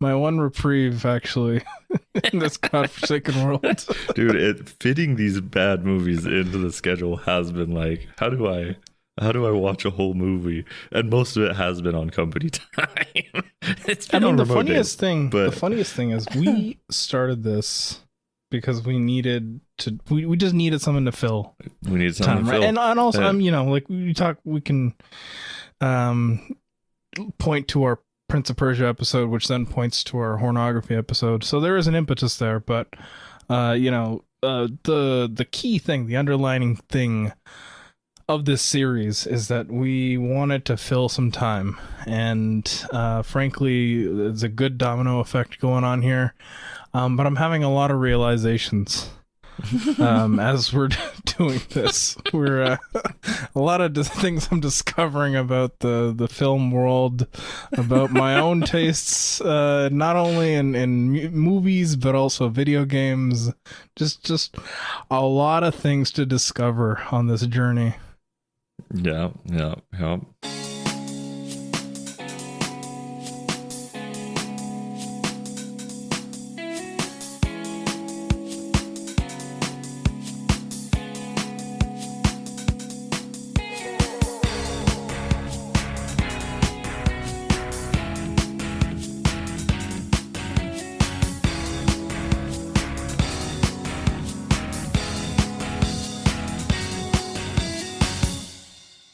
my one reprieve, actually, in this godforsaken world. Dude, fitting these bad movies into the schedule has been like, how do I watch a whole movie? And most of it has been on company time. It's been on The remote funniest days, thing, but is we started this because we needed to. We just needed something to fill we need something time, to right? fill. And also, Yeah. like we can point to our Prince of Persia episode, which then points to our pornography episode. So there is an impetus there, but the key thing, the underlining thing of this series is that we wanted to fill some time, and frankly, there's a good domino effect going on here. But I'm having a lot of realizations as we're doing this. We're a lot of things I'm discovering about the film world, about my own tastes, not only in movies but also video games. Just a lot of things to discover on this journey. Yeah.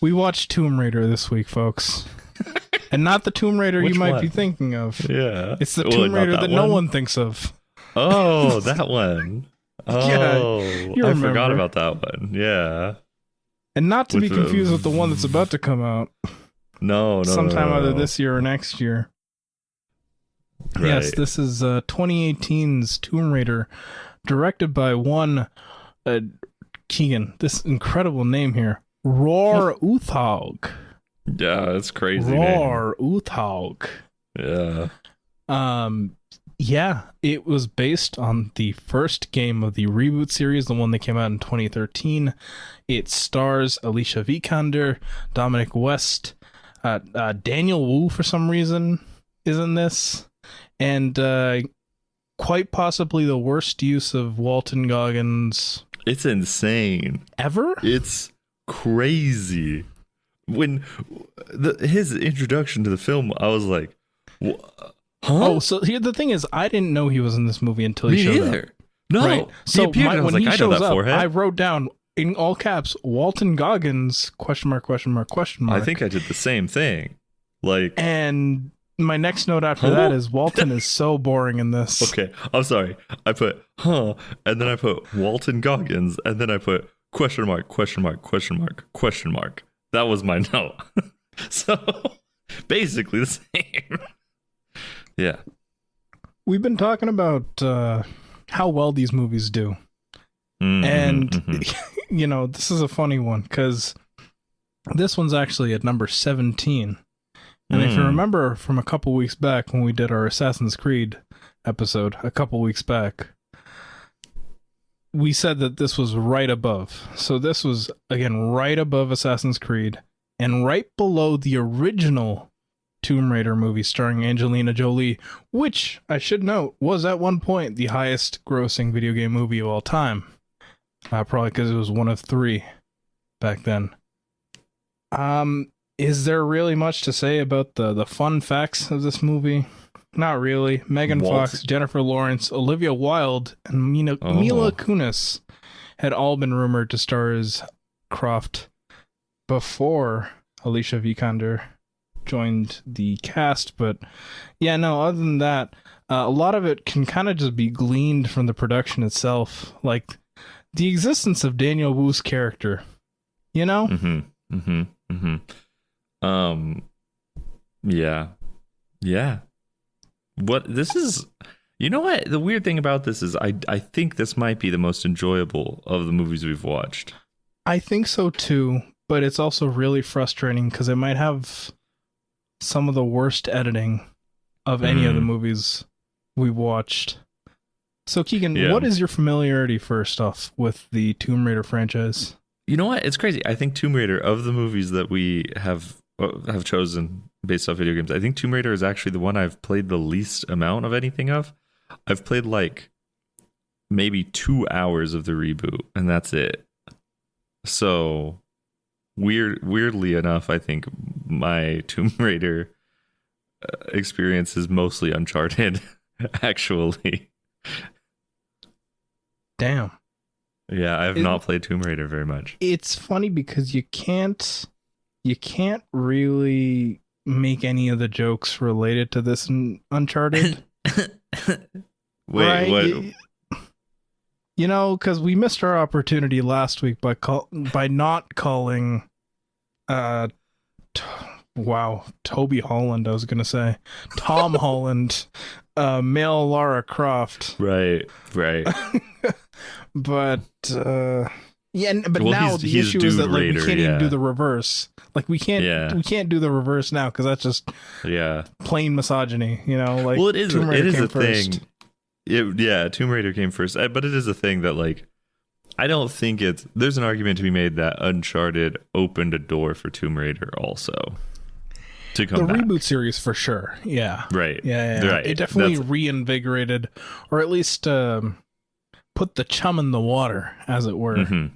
We watched Tomb Raider this week, folks. And not the Tomb Raider you Which might one? be thinking of. Yeah. It's the Well, Tomb not Raider that that no one? one thinks of. Oh, that one. Oh, you I forgot remember. about that one. Yeah. And not to be With the- confused with the one that's about to come out No. sometime no. either this year or next year. Right. Yes, this is 2018's Tomb Raider, directed by one Keigen. This incredible name here. Roar Uthaug. Yeah, that's crazy. name. Roar Uthaug. Yeah. Yeah, it was based on the first game of the reboot series, the one that came out in 2013. It stars Alicia Vikander, Dominic West, Daniel Wu for some reason is in this, and quite possibly the worst use of Walton Goggins It's insane. ever. It's crazy. When his introduction to the film, I was like, huh? Oh, so here the thing is, I didn't know he was in this movie until he Me showed either. up. No. Right? He So appeared and I was when like, he I know shows that up, forehead. I wrote down in all caps, Walton Goggins, question mark, question mark, question mark. I think I did the same thing. Like, And my next note after Huh? that is Walton is so boring in this. okay, I'm sorry. I put, and then I put Walton Goggins, and then I put question mark, question mark, question mark, question mark. That was my note. So, basically the same. Yeah. We've been talking about how well these movies do. Mhm, And, mhm. this is a funny one because this one's actually at number 17. And if you Mm. remember from a couple weeks back when we did our Assassin's Creed episode, a couple weeks back, we said that this was right above. So this was, again, right above Assassin's Creed and right below the original Tomb Raider movie starring Angelina Jolie, which I should note was at one point the highest grossing video game movie of all time. Probably because it was one of 3 back then. Is there really much to say about the fun facts of this movie? Not really. Megan Walt- Fox, Jennifer Lawrence, Olivia Wilde, and Mila Kunis had all been rumored to star as Croft before Alicia Vikander joined the cast. But yeah, no, other than that, a lot of it can kind of just be gleaned from the production itself. Like the existence of Daniel Wu's character, Mm-hmm. Mm-hmm. Mm-hmm. Yeah. Yeah. What this is, you know what? The weird thing about this is I think this might be the most enjoyable of the movies we've watched. I think so too, but it's also really frustrating because it might have some of the worst editing of any of the movies we've watched. So Keegan, Yeah. what is your familiarity first off with the Tomb Raider franchise? You know what? It's crazy. I think Tomb Raider, of the movies that we have chosen based off video games. I think Tomb Raider is actually the one I've played the least amount of anything of. I've played like maybe 2 hours of the reboot, and that's it. So weirdly enough, I think my Tomb Raider experience is mostly Uncharted, actually. Damn. Yeah, I have not played Tomb Raider very much. It's funny because you can't really make any of the jokes related to this in Uncharted. Wait, right? what? You know, because we missed our opportunity last week by not calling Toby Holland, I was gonna say Tom Holland, male Lara Croft. Right. But now the he's issue is that like Raider, we can't even do the reverse. Like we can't do the reverse now because that's just plain misogyny. You know, like well, it is a first. thing. Tomb Raider came first, but it is a thing that like I don't think there's an argument to be made that Uncharted opened a door for Tomb Raider also to come back. Reboot series for sure. Yeah. Right. Yeah. Right. It definitely reinvigorated, or at least put the chum in the water, as it were,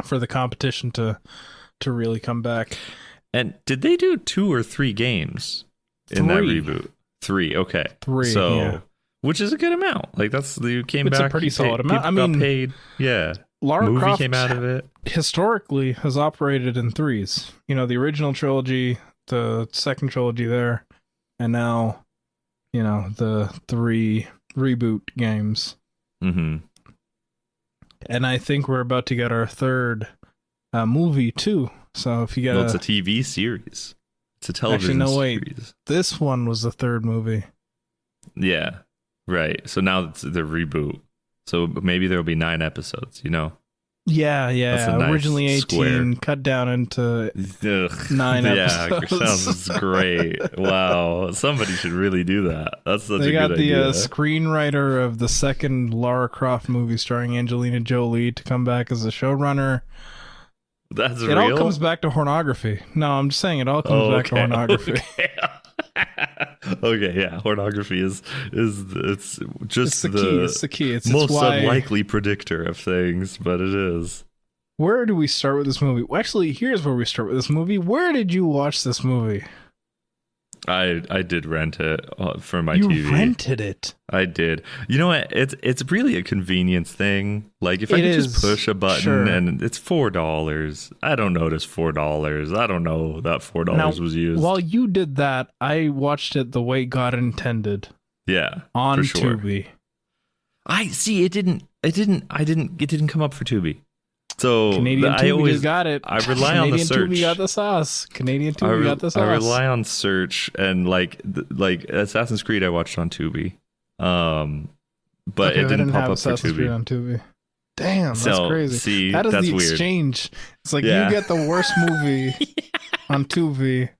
for the competition to really come back. And did they do 2 or 3 games in that reboot? 3. Okay. 3. So, which is a good amount. Like you came back. It's a pretty solid amount. I mean, got paid. Yeah. Lara movie Croft came out of it. Historically, has operated in 3s. You know, the original trilogy, the second trilogy there, and now, you know, the 3 reboot games. Mm-hmm. And I think we're about to get our 3rd movie too. So if you get it's a TV series. It's a television series. This one was the 3rd movie. Yeah. Right. So now it's the reboot. So maybe there'll be 9 episodes, you know? Yeah. Nice originally 18, square. cut down into 9 episodes. Yeah, sounds great. Wow. Somebody should really do that. That's such a good idea. They got the screenwriter of the second Lara Croft movie starring Angelina Jolie to come back as a showrunner. That's real? It all comes back to pornography. No, I'm just saying it all comes back to pornography. Okay, yeah, pornography is it's just the key. It's the key. It's most why... unlikely predictor of things, but it is. Where do we start with this movie? Well, actually, here's where we start with this movie. Where did you watch this movie? I did rent it for my TV. You rented it? I did. You know what? It's really a convenience thing. Like if I could just push a button and it's $4. I don't notice $4. I don't know that $4 was used. While you did that, I watched it the way God intended. Yeah, on for sure. Tubi. I see. It didn't come up for Tubi. So Canadian Tubi just got it. I rely on the search. Canadian Tubi got the sauce. Canadian Tubi got the sauce. I rely on search and like Assassin's Creed I watched on Tubi, but it didn't pop up for Assassin's Creed on Tubi. Damn, that's crazy. See, that is that's the weird. Exchange. It's like you get the worst movie on Tubi,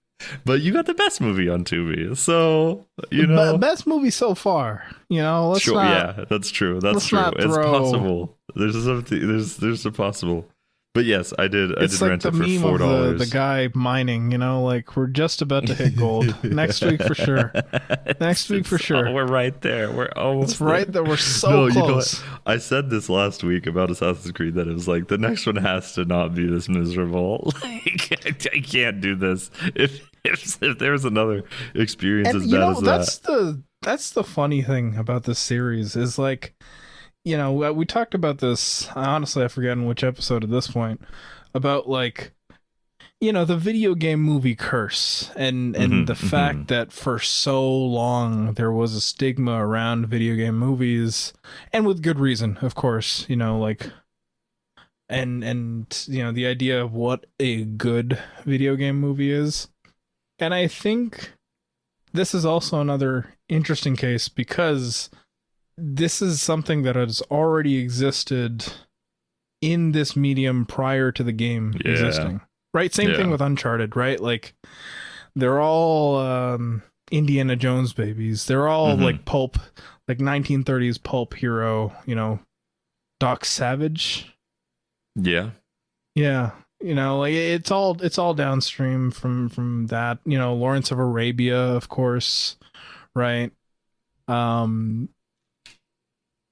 but you got the best movie on Tubi. So you know, best movie so far. You know, let's not. Yeah, that's true. That's true. It's possible. There's a possible. But yes, I did rent it for $4. The guy mining, you know, like we're just about to hit gold. Next week for sure. We're right there. We're almost there. We're so close. You know what? I said this last week about Assassin's Creed that it was like the next one has to not be this miserable. Like I can't do this. If there's another experience as bad as that. That's the funny thing about this series is like, you know, we talked about this. Honestly, I've forgotten which episode at this point about like, you know, the video game movie curse and the fact that for so long there was a stigma around video game movies, and with good reason, of course. You know, like, and you know the idea of what a good video game movie is, and I think this is also another interesting case because this is something that has already existed in this medium prior to the game existing. Right? Same thing with Uncharted, right? Like, they're all Indiana Jones babies. They're all like pulp, like 1930s pulp hero, you know, Doc Savage. Yeah. Yeah. You know, like it's all downstream from that. You know, Lawrence of Arabia, of course, right? Um,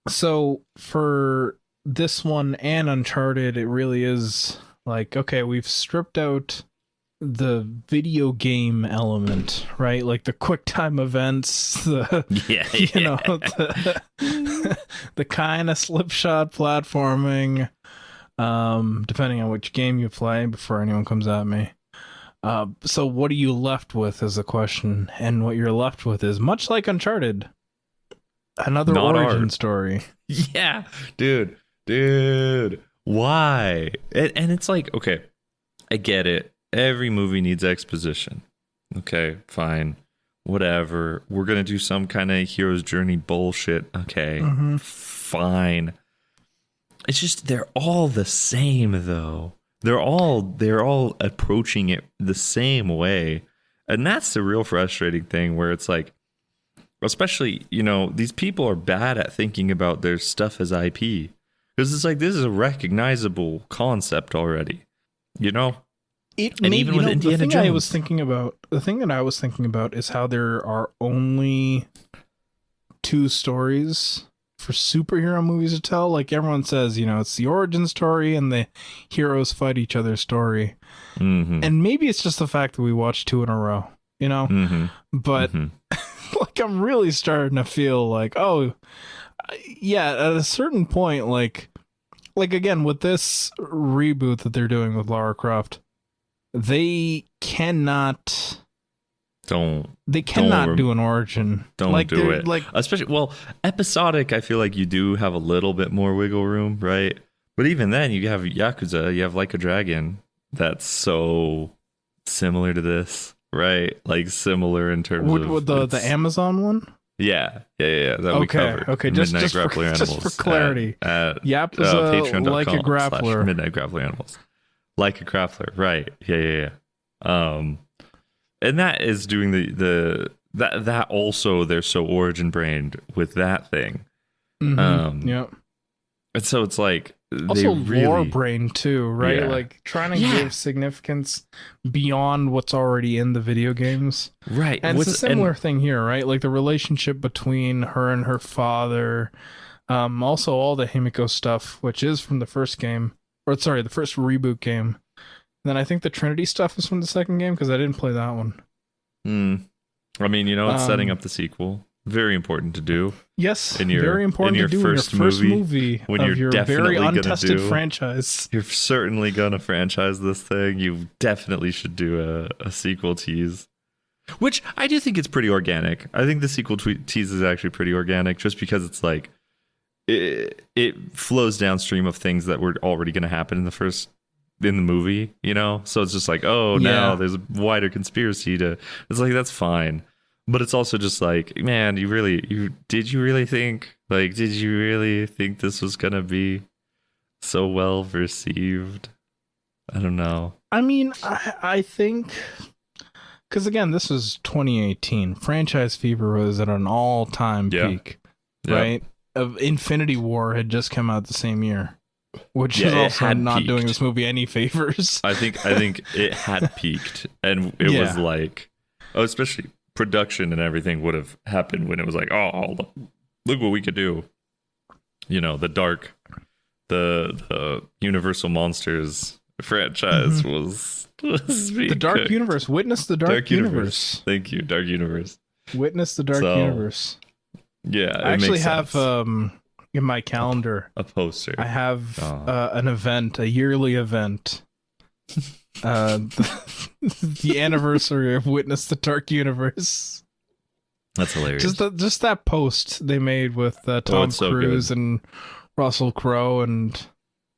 so for this one and Uncharted, it really is like, okay, we've stripped out the video game element, right? Like the quick time events, the Yeah, you know, yeah. the kind of slipshot platforming, depending on which game you play before anyone comes at me. So what are you left with is the question, and what you're left with is much like Uncharted, another Not origin art. story. Yeah, dude, why? And it's like, okay, I get it. Every movie needs exposition. Okay, fine, whatever. We're gonna do some kind of hero's journey bullshit. Okay, Mm-hmm. fine. It's just they're all the same though. They're all approaching it the same way. And that's the real frustrating thing where it's like, especially, these people are bad at thinking about their stuff as IP. Because it's like this is a recognizable concept already. It And may, even with the Indiana thing I was Jones. thinking about, the thing that I was thinking about is how there are only two stories for superhero movies to tell. Like everyone says, it's the origin story and the heroes fight each other story. Mm-hmm. And maybe it's just the fact that we watched two in a row, Mm-hmm. but Mm-hmm. like I'm really starting to feel like, oh, yeah, at a certain point, like again with this reboot that they're doing with Lara Croft, they cannot Don't do an origin. don't Like do it. like Especially, well, episodic, I feel like you do have a little bit more wiggle room, right? But even then, you have Yakuza, you have Like a Dragon, that's so similar to this, right? Like similar in terms of with the Amazon one. yeah, that we covered. Okay, just Midnight for Grappler just Animals for clarity, at Yakuza Like a Grappler. Midnight Grappler Animals, Like a Grappler, right? Yeah. And that is doing that also they're so origin brained with that thing. Mm-hmm. Yeah. And so it's like Also, they really lore brain too, right? Yeah. Like trying to Yeah. give significance beyond what's already in the video games. right. And it's a similar thing here, right? Like the relationship between her and her father. Also all the Himiko stuff, which is from the first game, or sorry, the first reboot game. And then I think the Trinity stuff is from the second game because I didn't play that one. I mean, it's setting up the sequel. Very important to do. Yes, in very important your to do in your first first movie, movie when of you're your definitely very gonna untested do- franchise. You're certainly gonna franchise this thing. You definitely should do a sequel tease, which I do think it's pretty organic. I think the sequel tease is actually pretty organic, just because it's like it flows downstream of things that were already going to happen in the movie. So it's just like, oh, now Yeah. there's a wider conspiracy to. It's like that's fine, but it's also just like, man, did you really think this was gonna be so well received? I don't know. I mean, I think because again, this was 2018. Franchise fever was at an all-time Yeah. peak, Yeah. right? Of Infinity War had just come out the same year, which Yeah, is it also had not doing peaked. this movie any favors. I think it had peaked, and it was Yeah. like, especially production and everything would have happened when it was like, oh, look what we could do. The Universal Monsters franchise was The Dark Universe. Witness the Dark Universe. Thank you, Dark Universe. Witness the Dark So, Universe. Yeah, I actually makes have sense. in my calendar. A poster. I have Oh. an event, a yearly event. The anniversary of Witness the Dark Universe. That's hilarious. Just that post they made with Tom it's so Cruise good. and Russell Crowe and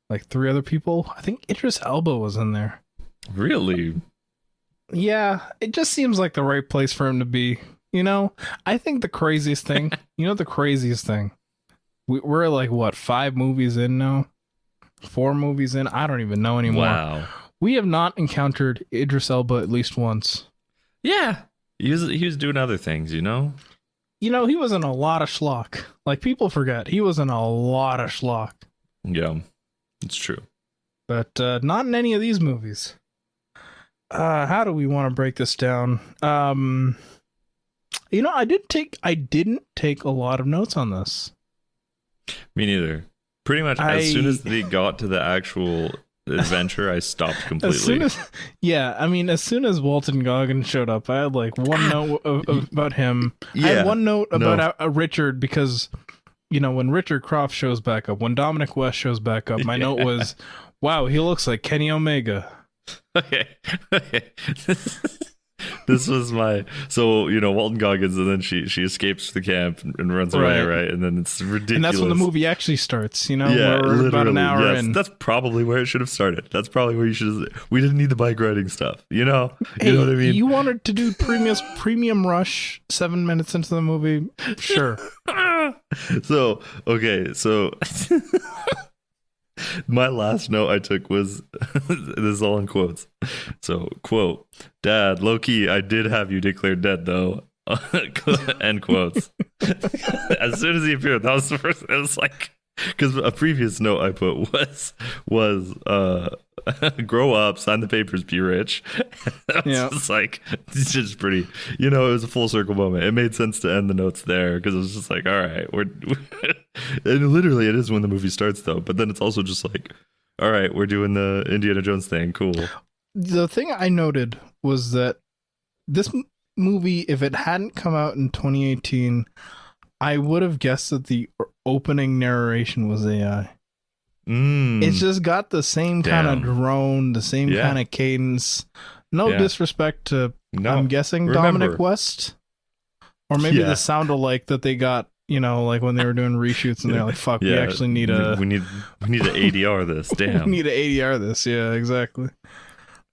like 3 other people. I think Idris Elba was in there. Really? Yeah, it just seems like the right place for him to be. I think the craziest thing, the craziest thing, we're like, what, 5 movies in now? 4 movies in? I don't even know anymore. Wow. We have not encountered Idris Elba at least once. Yeah. He was doing other things, He was in a lot of schlock. Like, people forget, he was in a lot of schlock. Yeah, it's true. but not in any of these movies. How do we want to break this down? I didn't take a lot of notes on this. Me neither. Pretty much as soon as they got to the actual adventure, I stopped completely. As soon as Walton Goggins showed up, I had like one note about him. I had one note about Richard, because when Richard Croft shows back up, when Dominic West shows back up, my note was, wow, he looks like Kenny Omega. Okay. This was Walton Goggins, and then she escapes the camp and runs away, right? And then it's ridiculous. And that's when the movie actually starts, Yeah, we're about an hour in. That's probably where it should have started. That's probably where you should have. We didn't need the bike riding stuff, Hey, you know what I mean? You wanted to do premium rush 7 minutes into the movie? Sure. So my last note I took was, this is all in quotes. So, quote, "Dad, low key, I did have you declared dead though." End quotes. As soon as he appeared, that was the first. It was like, because a previous note I put was grow up, sign the papers, be rich. Just like, it's just pretty, it was a full circle moment. It made sense to end the notes there, because it was just like, all right, we're and literally it is when the movie starts though, but then it's also just like, all right, we're doing the Indiana Jones thing, cool. The thing I noted was that this movie, if it hadn't come out in 2018, I would have guessed that the opening narration was AI. It's just got the same kind of drone, the same kind of cadence. No disrespect to, I'm guessing, Dominic West. Or maybe the sound-alike that they got, like when they were doing reshoots, and they're like, fuck, we actually need we need to ADR this, damn. We need to ADR this, yeah, exactly.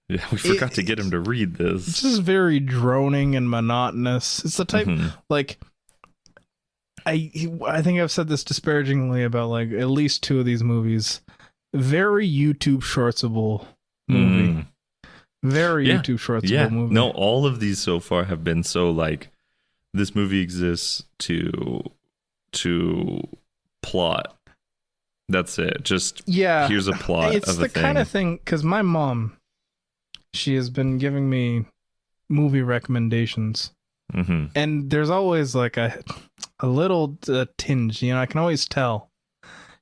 Yeah, we forgot to get him to read this. It's just very droning and monotonous. It's the type, like... I think I've said this disparagingly about like at least two of these movies. Very YouTube Shortsable movie. Very YouTube Shortsable movie. No, all of these so far have been so like, this movie exists to plot. That's it. Just here's a plot. It's the kind of thing, because my mom, she has been giving me movie recommendations. And there's always like a little tinge, I can always tell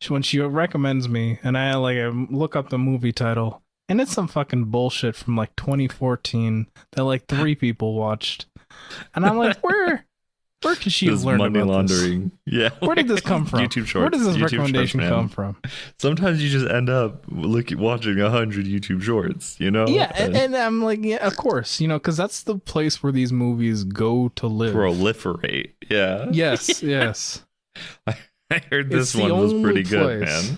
when she recommends me, and I look up the movie title, and it's some fucking bullshit from like 2014 that like 3 people watched, and I'm like, where could she have learned money about laundering? This? Yeah, where did this come from? YouTube Shorts. Where does this YouTube recommendation shorts, come from? Sometimes you just end up watching 100 YouTube Shorts, Yeah, and I'm like, yeah, of course, because that's the place where these movies go to live. Proliferate. Yeah. Yes. I heard this one was pretty good, man.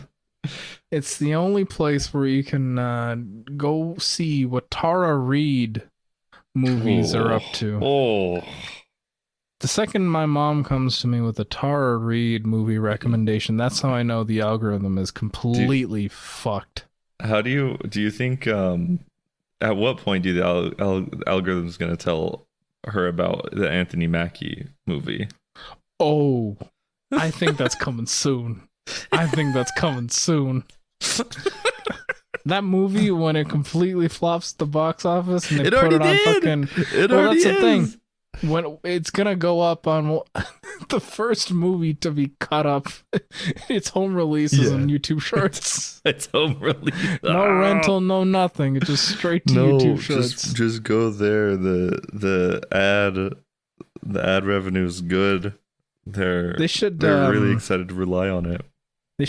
It's the only place where you can go see what Tara Reid movies are up to. The second my mom comes to me with a Tara Reid movie recommendation, that's how I know the algorithm is completely fucked. How do you think, at what point do the algorithm's going to tell her about the Anthony Mackie movie? Oh, I think that's coming soon. That movie, when it completely flops at the box office and they put it on fucking... That's the thing. When it's gonna go up on the first movie to be cut up, its home releases on YouTube Shorts. It's home release. No rental, no nothing. It's just straight to YouTube Shorts. Just go there. The ad revenue is good. They're really excited to rely on it. They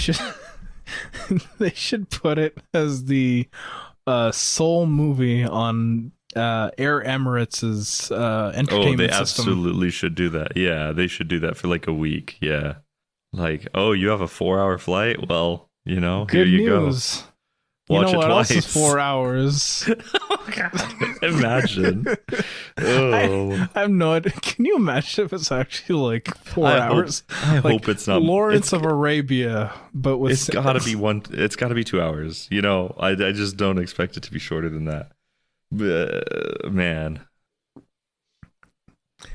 should put it as the sole movie on Air Emirates' entertainment system. Absolutely should do that. Yeah, they should do that for like a week. Yeah. Like, oh, you have a 4-hour flight? Well, good here you news. go. Watch it what twice. else is 4 hours? Oh, God. Imagine. I have no idea. Can you imagine if it's actually like 4 hours? I hope it's not. Lawrence of Arabia, but with... It's got to be 2 hours. I just don't expect it to be shorter than that. Man.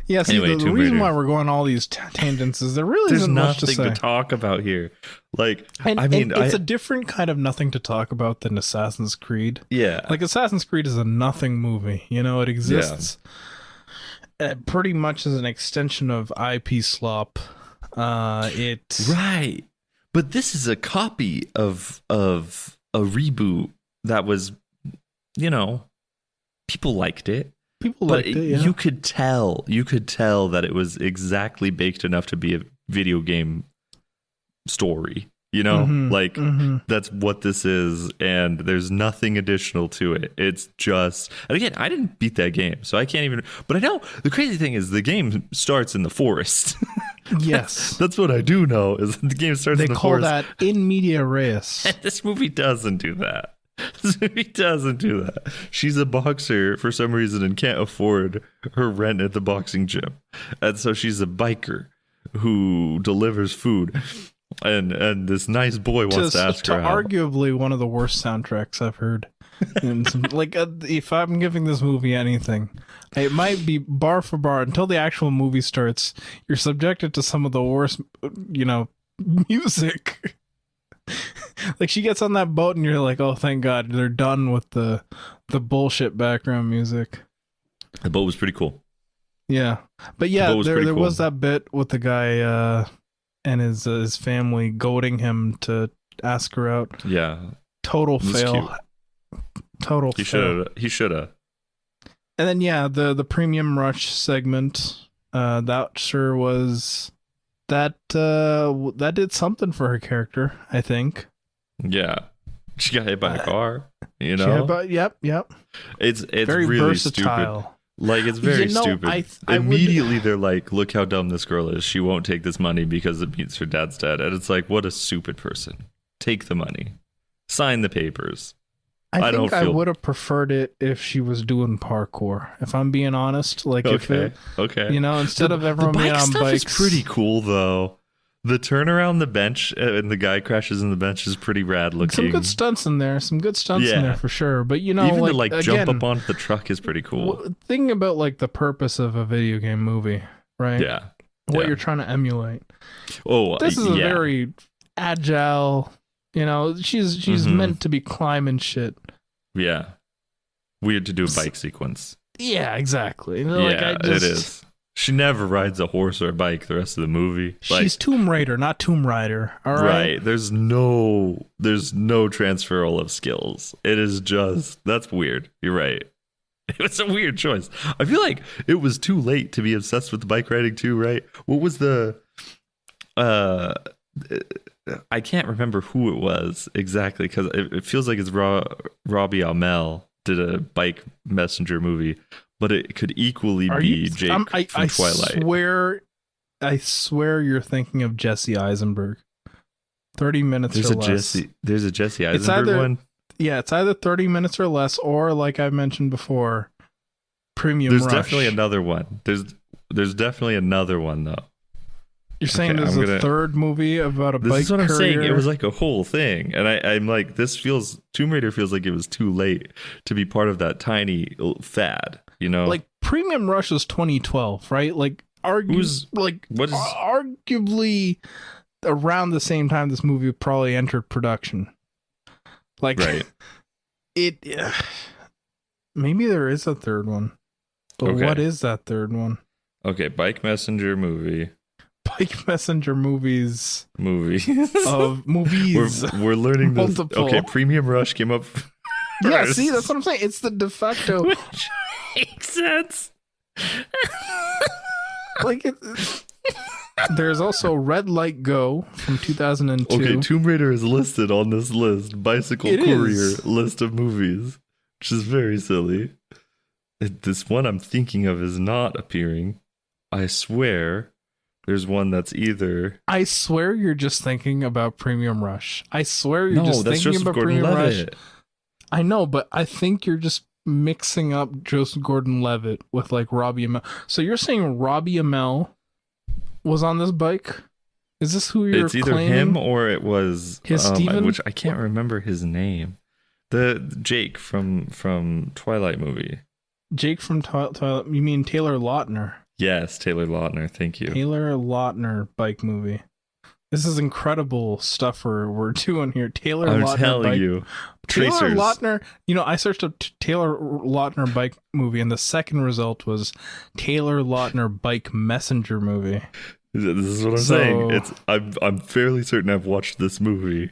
Yeah, see, Anyway, the Tomb reason Raider. why we're going all these tangents is there really There's isn't much to nothing say. to talk about here. Like, And, I mean, and it's a different kind of nothing to talk about than Assassin's Creed. yeah, Like, Assassin's Creed is a nothing movie. You know, it exists pretty much as an extension of IP slop. right. But this is a copy of a reboot that was, you know, people liked it. People But liked it, yeah. you could tell that it was exactly baked enough to be a video game story. You know, like that's what this is, and there's nothing additional to it. It's just, and again, I didn't beat that game, so I can't even. But I know the crazy thing is the game starts in the forest. Yes. That's what I do know is that the game starts They in the call forest. that in media res. And this movie doesn't do that. This movie doesn't do that. She's a boxer for some reason and can't afford her rent at the boxing gym. And so she's a biker who delivers food. And this nice boy wants to ask her out. Arguably one of the worst soundtracks I've heard. And like, if I'm giving this movie anything, it might be bar for bar until the actual movie starts. You're subjected to some of the worst, you know, music. Like, she gets on that boat and you're like, oh, thank God, they're done with the bullshit background music. The boat was pretty cool. Yeah, but yeah, there cool. was that bit with the guy and his family goading him to ask her out. Yeah. Total fail. Cute. Total fail. He should have. And then yeah, the Premium Rush segment, that sure was that did something for her character, I think. Yeah. She got hit by a car, you know? Yep. It's Very really versatile. stupid. Like, it's very stupid. I Immediately they're like, look how dumb this girl is. She won't take this money because it means her dad's dead. And it's like, what a stupid person. Take the money. Sign the papers. I think I would have preferred it if she was doing parkour. If I'm being honest, like okay. You know, instead of everyone the being bike on stuff bikes. is pretty cool though. The turn around the bench and the guy crashes in the bench is pretty rad looking. Some good stunts in there. Some good stunts in there for sure. But you know, even like, to jump up onto the truck is pretty cool. Thinking about like the purpose of a video game movie, right? Yeah. What you're trying to emulate. Oh, this is a very agile. You know, she's meant to be climbing shit. Yeah. Weird to do a bike sequence. Yeah, exactly. It is. She never rides a horse or a bike the rest of the movie. She's Tomb Raider, not Tomb Rider. All right. Right. There's no transferal of skills. It is just, that's weird. You're right. It was a weird choice. I feel like it was too late to be obsessed with the bike riding too, right? What was the I can't remember who it was exactly because it feels like it's Robbie Amell did a bike messenger movie, but it could equally be Jake from Twilight. I swear you're thinking of Jesse Eisenberg. 30 minutes or less. There's a Jesse Eisenberg one? Yeah, it's either 30 minutes or less, or like I mentioned before, Premium Rush. There's definitely another one. There's definitely another one though. You're saying there's a third movie about a bike career? This is what I'm saying. It was like a whole thing. And I'm like, Tomb Raider feels like it was too late to be part of that tiny fad, you know? Like, Premium Rush was 2012, right? Like, arguably around the same time this movie probably entered production. Like, right. Maybe there is a third one. But what is that third one? Okay, Bike Messenger movie. Bike Messenger movies. We're learning this. Okay, Premium Rush came up first. Yeah, see, that's what I'm saying. It's the de facto. Which makes sense. Like, there's also Red Light Go from 2002. Okay, Tomb Raider is listed on this list. Bicycle Courier list of movies, which is very silly. This one I'm thinking of is not appearing. I swear. There's one that's either... I swear you're just thinking about Premium Rush. I swear you're just thinking about Premium Rush. I know, but I think you're just mixing up Joseph Gordon-Levitt with like Robbie Amell. So you're saying Robbie Amell was on this bike? Is this who you're claiming? It's either him or it was... Steven? Which I can't remember his name. The Jake from Twilight movie. Jake from Twilight? You mean Taylor Lautner? Yes, Taylor Lautner. Thank you. Taylor Lautner bike movie. This is incredible stuff we're doing here. Taylor I'm Lautner telling bike. you. Taylor Tracers. Lautner. I searched up Taylor Lautner bike movie, and the second result was Taylor Lautner bike messenger movie. This is what I'm saying. I'm fairly certain I've watched this movie,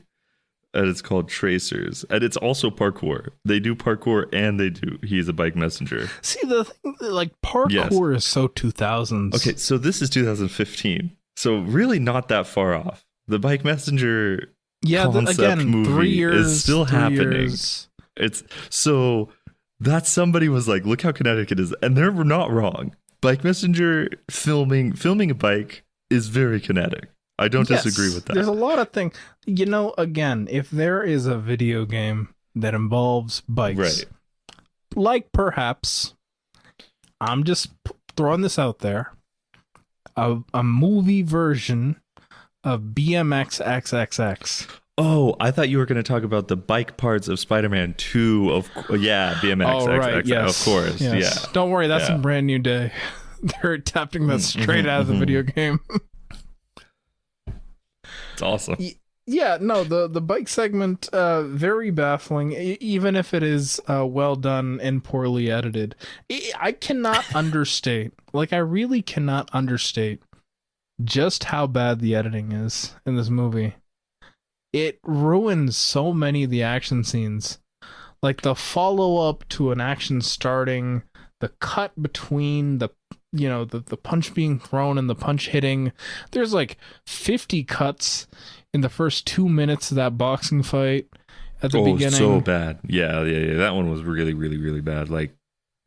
and it's called Tracers, and it's also parkour. They do parkour, and he's a bike messenger. See, the thing, like, parkour is so 2000s. Okay, so this is 2015, so really not that far off. The bike messenger concept movie 3 years is still happening. Years. It's so that somebody was like, look how kinetic it is, and they're not wrong. Bike messenger filming a bike is very kinetic. I don't disagree with that. There's a lot of things. Again, if there is a video game that involves bikes, right, like perhaps, I'm just throwing this out there, a movie version of BMX XXX. Oh, I thought you were going to talk about the bike parts of Spider-Man 2. BMX. Oh, right, yes. Of course, yes. yeah. Don't worry, that's a brand new day. They're adapting that straight out of the video game. It's awesome. Yeah, no, the bike segment, very baffling, even if it is well done and poorly edited. I cannot understate, I really cannot understate just how bad the editing is in this movie. It ruins so many of the action scenes. Like the follow-up to an action starting, the cut between the punch being thrown and the punch hitting. There's like 50 cuts in the first 2 minutes of that boxing fight at the beginning. So bad. Yeah. That one was really, really, really bad. Like,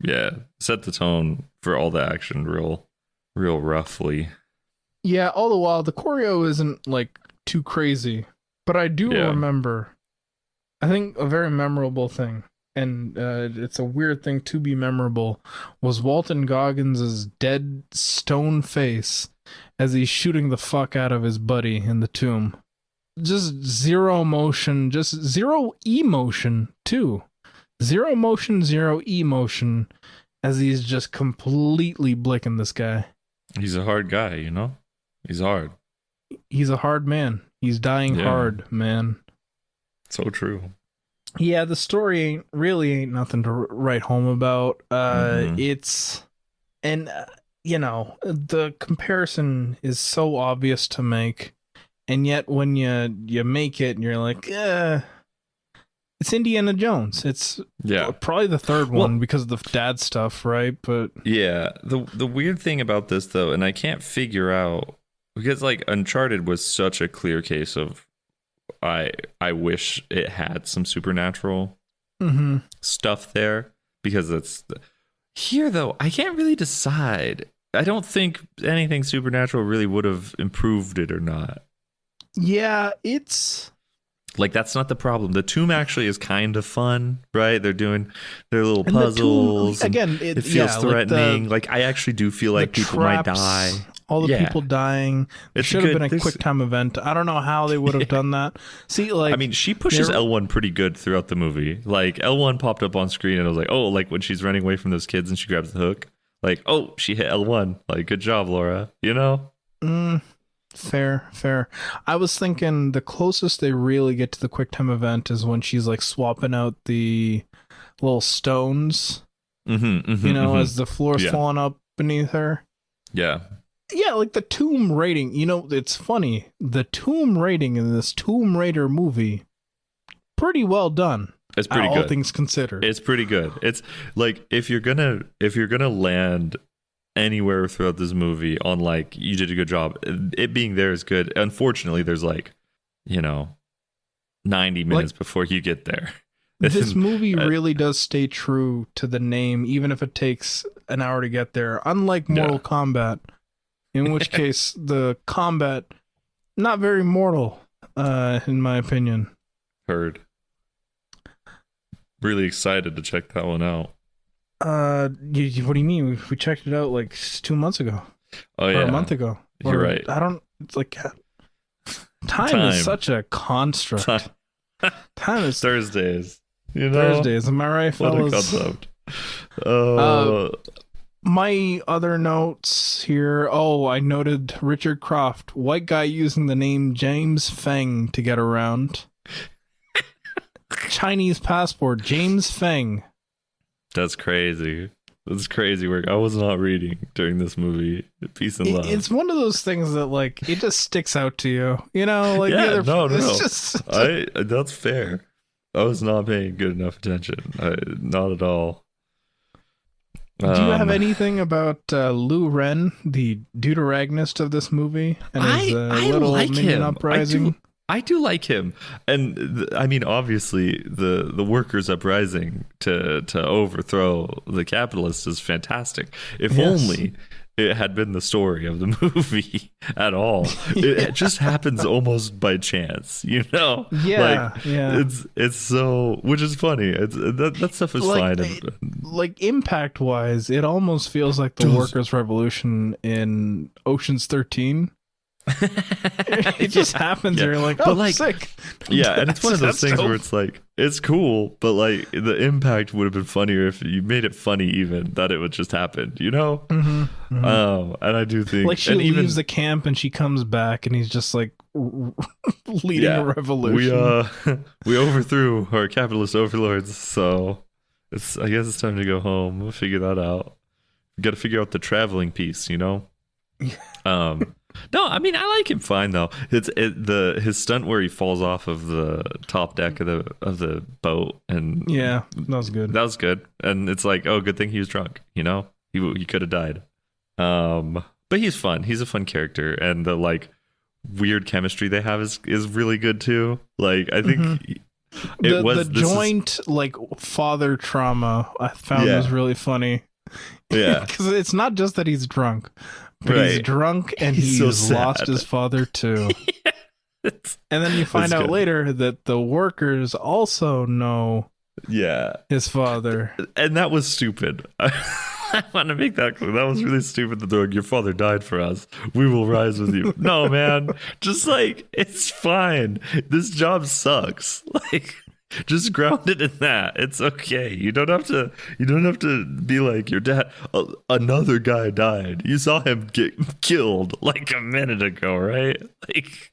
yeah, set the tone for all the action real roughly. Yeah, all the while the choreo isn't like too crazy, but I do remember, I think a very memorable thing, and it's a weird thing to be memorable, was Walton Goggins' dead stone face as he's shooting the fuck out of his buddy in the tomb. Just zero motion, just zero emotion too. Zero motion, zero emotion, as he's just completely blicking this guy. He's a hard guy, He's hard. He's a hard man. He's dying hard, man. So true. Yeah, the story ain't nothing to write home about. It's, and the comparison is so obvious to make, and yet when you make it, and you're like, it's Indiana Jones. It's probably the third one because of the dad stuff, right? But yeah, the weird thing about this though, and I can't figure out, because like Uncharted was such a clear case of I wish it had some supernatural stuff there, because it's here though. I can't really decide. I don't think anything supernatural really would have improved it or not. Yeah, it's like, that's not the problem. The tomb actually is kind of fun, right? They're doing their little puzzles. Again, it feels threatening. Like I actually do feel like people might die. All the people dying. It should have been a quick time event. I don't know how they would have done that. See, like, I mean, she pushes L1 pretty good throughout the movie. Like L1 popped up on screen, and I was like, oh, like when she's running away from those kids and she grabs the hook. Like, oh, she hit L1. Like, good job, Laura. Fair. I was thinking the closest they really get to the quick time event is when she's like swapping out the little stones, as the floor's falling up beneath her. Yeah. Yeah, like the tomb rating. It's funny. The tomb rating in this Tomb Raider movie, pretty well done. It's pretty good. All things considered. It's pretty good. It's like if you're gonna land anywhere throughout this movie on like, you did a good job, it being there is good. Unfortunately, there's 90 minutes before you get there. This movie really does stay true to the name, even if it takes an hour to get there, unlike Mortal Kombat, in which case the combat not very mortal, in my opinion. Heard. Really excited to check that one out. What do you mean? We checked it out like 2 months ago. Oh yeah, or a month ago. You're right. It's like time is such a construct. Time is Thursdays. Thursdays. Am I right, fellas? What a concept. My other notes here. Oh, I noted Richard Croft, white guy using the name James Feng to get around. Chinese passport, James Feng. That's crazy. That's crazy work. I was not reading during this movie. Peace and love. It's one of those things that, like, it just sticks out to you. You know, like, yeah, no. just... That's fair. I was not paying good enough attention. Not at all. Do you have anything about Lou Ren, the deuteragonist of this movie, and his little like minion him. uprising? I do like him, and I mean, obviously, the workers' uprising to overthrow the capitalists is fantastic. If only it had been the story of the movie at all. It just happens almost by chance, you know? Yeah, It's so, which is funny. That stuff is fine. Like, impact-wise, it almost feels like the workers' revolution in Ocean's 13. It just happens. You're like, oh, like, sick. Yeah, and it's one of those things where it's like, it's cool, but like the impact would have been funnier if you made it funny, even that it would just happen, you know? And I do think, like, she leaves the camp and she comes back, and he's just like leading a revolution. We overthrew our capitalist overlords, so I guess it's time to go home. We'll figure that out. We got to figure out the traveling piece, you know? No, I mean, I like him fine though. His stunt where he falls off of the top deck of the boat, and yeah, that was good. That was good, and it's like, oh, good thing he was drunk. You know, he could have died. But he's fun. He's a fun character, and the like weird chemistry they have is really good too. Like, I think the joint like father trauma I found was really funny. Yeah, because it's not just that he's drunk. But he's drunk and he's so lost his father too. And then you find out later that the workers also know his father. And that was stupid. I want to make that clear. That was really stupid that they're like, your father died for us. We will rise with you. No, man. Just like, it's fine. This job sucks. Like, just ground it in that. It's okay. You don't have to be like, your dad, another guy died. You saw him get killed like a minute ago, right? Like,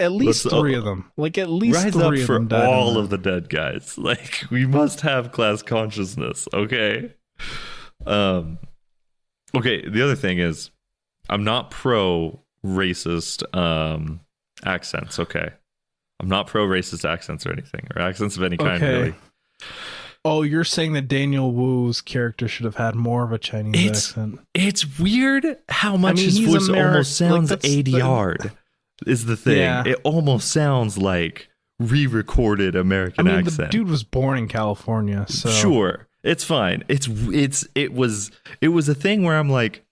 at least three of them. Like, at least rise three up of for them died. All of the dead guys. Like, we must have class consciousness, okay? Okay, the other thing is, I'm not pro racist accents, okay? I'm not pro racist accents or anything, or accents of any kind, really. Oh, you're saying that Daniel Wu's character should have had more of a Chinese accent. It's weird how much his voice almost sounds ADR'd, is the thing. Yeah. It almost sounds like re-recorded American accent. The dude was born in California, so sure, it's fine. It was a thing where I'm like,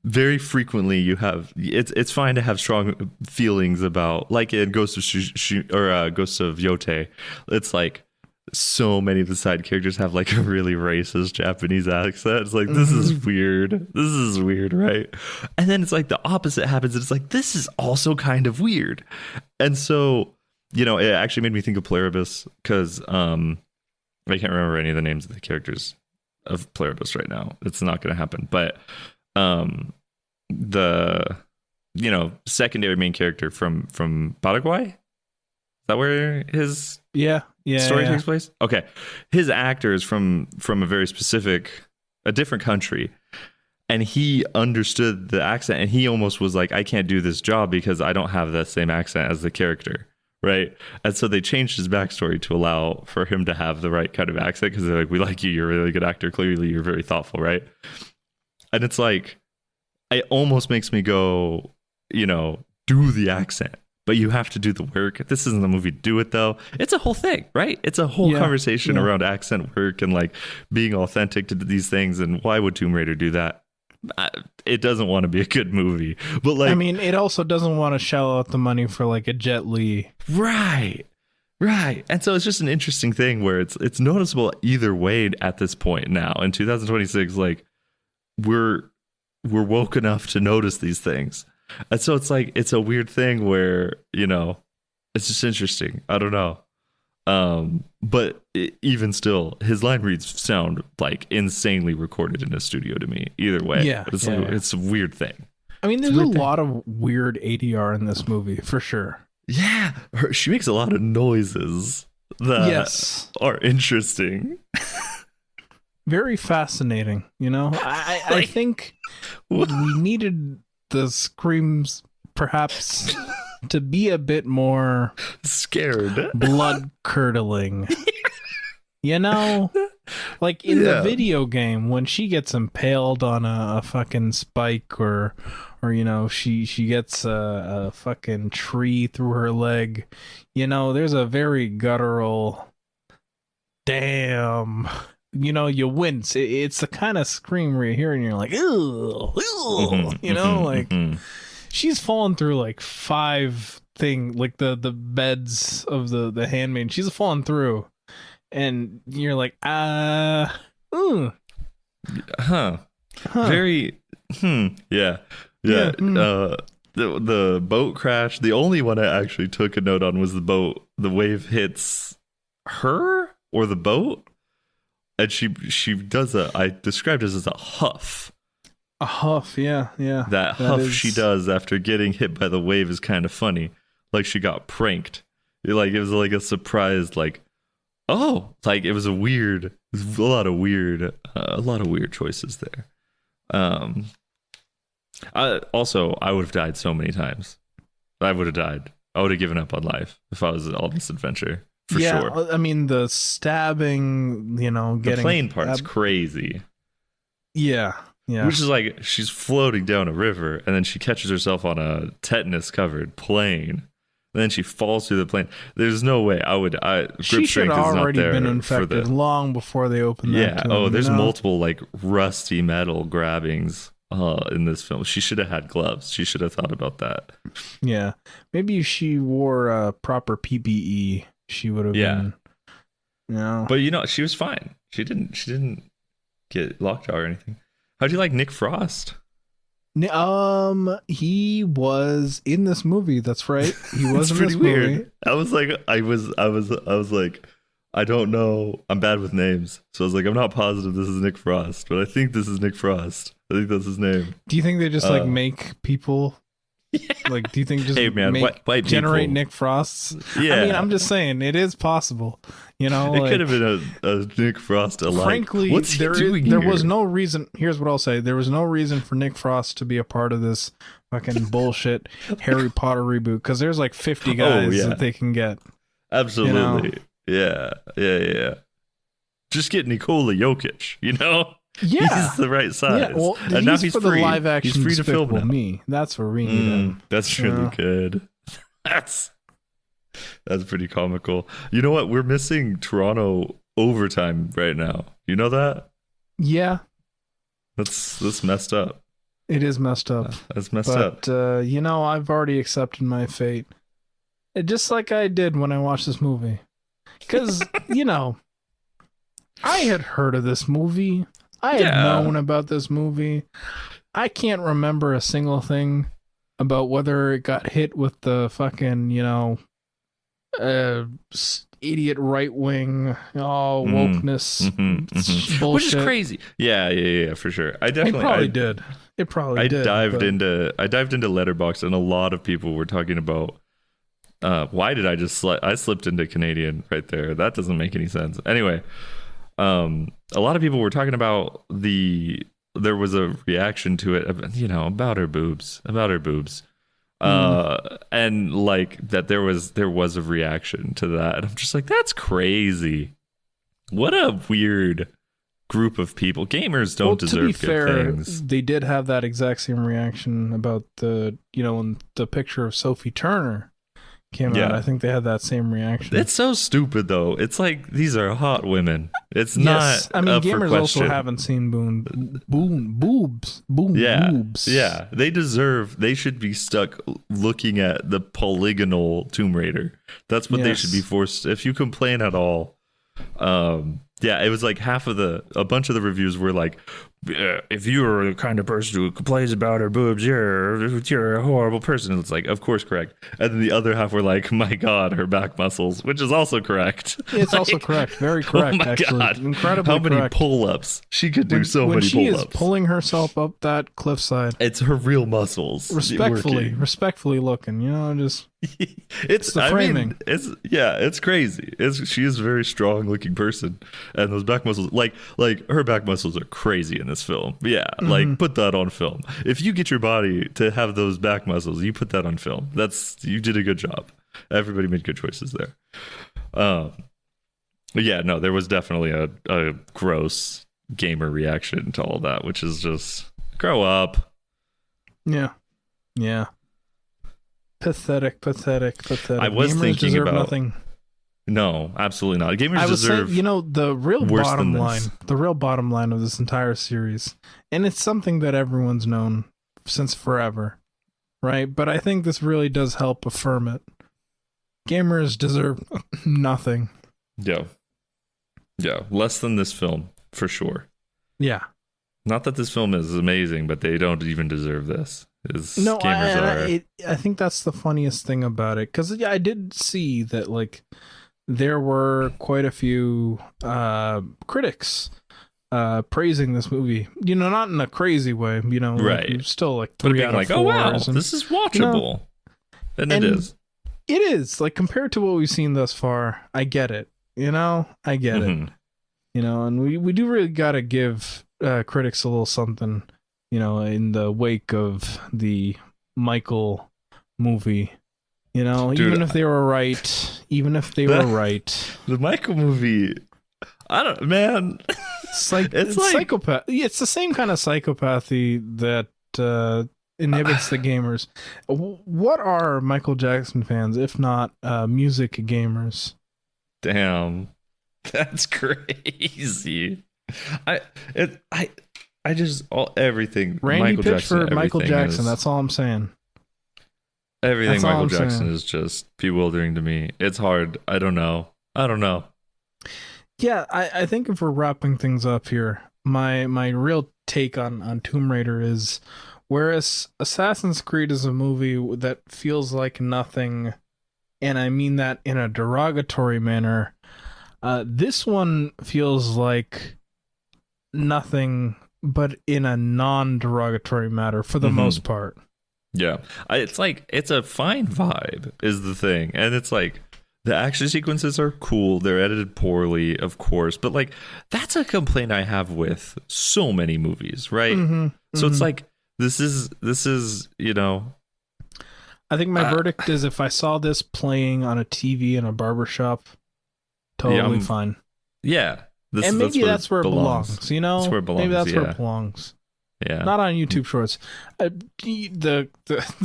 very frequently you have it's fine to have strong feelings about, like in Ghost of Ghost of Yote. It's like so many of the side characters have like a really racist Japanese accent. It's like, this is weird. This is weird, right? And then it's like the opposite happens. It's like, this is also kind of weird. And so, you know, it actually made me think of Pluribus, because I can't remember any of the names of the characters of Pluribus right now. It's not going to happen. But the, you know, secondary main character from Paraguay, is that where his story takes place? Okay, his actor is from a very a different country, and he understood the accent, and he almost was like, I can't do this job because I don't have that same accent as the character, right? And so they changed his backstory to allow for him to have the right kind of accent, because they're like, we like you, you're a really good actor, clearly you're very thoughtful, right? And it's like, it almost makes me go, you know, do the accent, but you have to do the work. This isn't the movie to do it, though. It's a whole thing, right? It's a whole conversation around accent work and like being authentic to these things. And why would Tomb Raider do that? It doesn't want to be a good movie, but like, I mean, it also doesn't want to shell out the money for like a Jet Li, right? And so it's just an interesting thing where it's noticeable either way at this point now in 2026. Like, we're woke enough to notice these things. And so it's like, it's a weird thing where, you know, it's just interesting. I don't know. But even still, his line reads sound like insanely recorded in a studio to me. Either way, Yeah, it's a weird thing. I mean, there's a lot of weird ADR in this movie for sure. Yeah, she makes a lot of noises that are interesting. Very fascinating, you know? I think we needed the screams perhaps to be a bit more scared, blood curdling. You know? Like in the video game, when she gets impaled on a fucking spike or you know, she gets a fucking tree through her leg, you know, there's a very guttural damn. You know, you wince. It's the kind of scream where you hear and you're like, ew, you know, like she's fallen through like 5 things, like the beds of the handmaid. She's fallen through, and you're like, very, yeah. The boat crash. The only one I actually took a note on was the boat. The wave hits her or the boat. And she does I described it as a huff. A huff, yeah. That huff she does after getting hit by the wave is kind of funny. Like she got pranked. It was like a surprise, like, oh, like it was a lot of weird choices there. I would have died so many times. I would have died. I would have given up on life if I was on this adventure. For sure. I mean, the stabbing, you know, the plane part's crazy. Yeah. Which is like she's floating down a river and then she catches herself on a tetanus-covered plane. And then she falls through the plane. There's no way she should have already been infected long before they opened that tomb, there's multiple like rusty metal grabbings in this film. She should have had gloves. She should have thought about that. Yeah. Maybe if she wore proper PPE, she would have been. You know. But you know, she was fine. She didn't get lockjaw or anything. How do you like Nick Frost? He was in this movie. That's right. He was in this weird. movie. I was like, I don't know. I'm bad with names, so I was like, I'm not positive this is Nick Frost, but I think this is Nick Frost. I think that's his name. Do you think they just like make people? Yeah. Like, do you think just white generate people. Nick Frosts? Yeah. I mean, I'm just saying it is possible. You know, it could have been a Nick Frost alike. Frankly, what's he doing there here? was no reason. Here's what I'll say: there was no reason for Nick Frost to be a part of this fucking bullshit Harry Potter reboot because there's like 50 guys that they can get. Absolutely, you know? Yeah. Just get Nikola Jokic. You know. Yeah, he's the right size. Yeah, well, and now he's for free. The live action he's free to film now. Me. That's where we need him. That's really good. That's pretty comical. You know what? We're missing Toronto overtime right now. You know that? Yeah. That's messed up. It is messed up. That's messed up. But you know, I've already accepted my fate. Just like I did when I watched this movie. Because, you know, I had heard of this movie. I had known about this movie. I can't remember a single thing about whether it got hit with the fucking, you know, idiot right wing, wokeness bullshit. Which is crazy. Yeah, for sure. I definitely did. It probably I did. I dived into Letterboxd, and a lot of people were talking about why did I just I slipped into Canadian right there. That doesn't make any sense. Anyway, a lot of people were talking about there was a reaction to it, you know, about her boobs, and like that there was a reaction to that, and I'm just like, that's crazy. What a weird group of people. Gamers don't deserve to be fair, things. They did have that exact same reaction about when the picture of Sophie Turner came out. I think they had that same reaction. It's so stupid though. It's like, these are hot women. It's not. I mean, up gamers for also question. haven't seen boobs. Yeah, they should be stuck looking at the polygonal Tomb Raider. That's what they should be forced. If you complain at all, it was like a bunch of the reviews were like, if you're the kind of person who complains about her boobs, you're a horrible person. It's like, of course, correct. And then the other half were like, my God, her back muscles, which is also correct. It's Like, also correct. Very correct, oh my actually. God. Incredibly How many correct. pull-ups? She could do so when many she pull-ups. is pulling herself up that cliffside, It's her real muscles. respectfully looking, just it's the framing. It's crazy. She is a very strong looking person, and those back muscles, like her back muscles are crazy in this film. Yeah, like put that on film. If you get your body to have those back muscles, you put that on film. You did a good job. Everybody made good choices there. Yeah, no, there was definitely a gross gamer reaction to all that, which is just grow up. Yeah. Pathetic. I was Gamers thinking deserve about nothing. No, absolutely not. Gamers I was deserve. saying, the real worse bottom than line, this. the real bottom line of this entire series, and it's something that everyone's known since forever, right? But I think this really does help affirm it. Gamers deserve nothing. Yeah, less than this film for sure. Yeah. Not that this film is amazing, but they don't even deserve this. No, Gamers are. I think that's the funniest thing about it, because I did see that there were quite a few critics praising this movie. Not in a crazy way. Right. Still But 3 being out of like, 4. oh wow, and, this is watchable, and it is. It is compared to what we've seen thus far. I get it. I get it. And we do really gotta give critics a little something. In the wake of the Michael movie. Dude, even if they were right, The Michael movie, I don't, man. it's like psychopath. It's the same kind of psychopathy that inhibits the gamers. What are Michael Jackson fans if not music gamers? Damn, that's crazy. I just everything. Randy Michael pitched Jackson, for Michael Jackson. Is, that's all I'm saying. Everything That's all Michael I'm Jackson saying. is just bewildering to me. It's hard. I don't know. Yeah, I think if we're wrapping things up here, my real take on Tomb Raider is, whereas Assassin's Creed is a movie that feels like nothing, and I mean that in a derogatory manner, this one feels like nothing, but in a non-derogatory manner for the most part. Yeah, it's a fine vibe is the thing, and it's like the action sequences are cool. They're edited poorly, of course, but that's a complaint I have with so many movies, right? So it's like this is I think my verdict is, if I saw this playing on a TV in a barbershop, totally fine. Yeah, and maybe that's where it belongs. That's where it belongs. Maybe that's where it belongs. Yeah, not on YouTube Shorts. The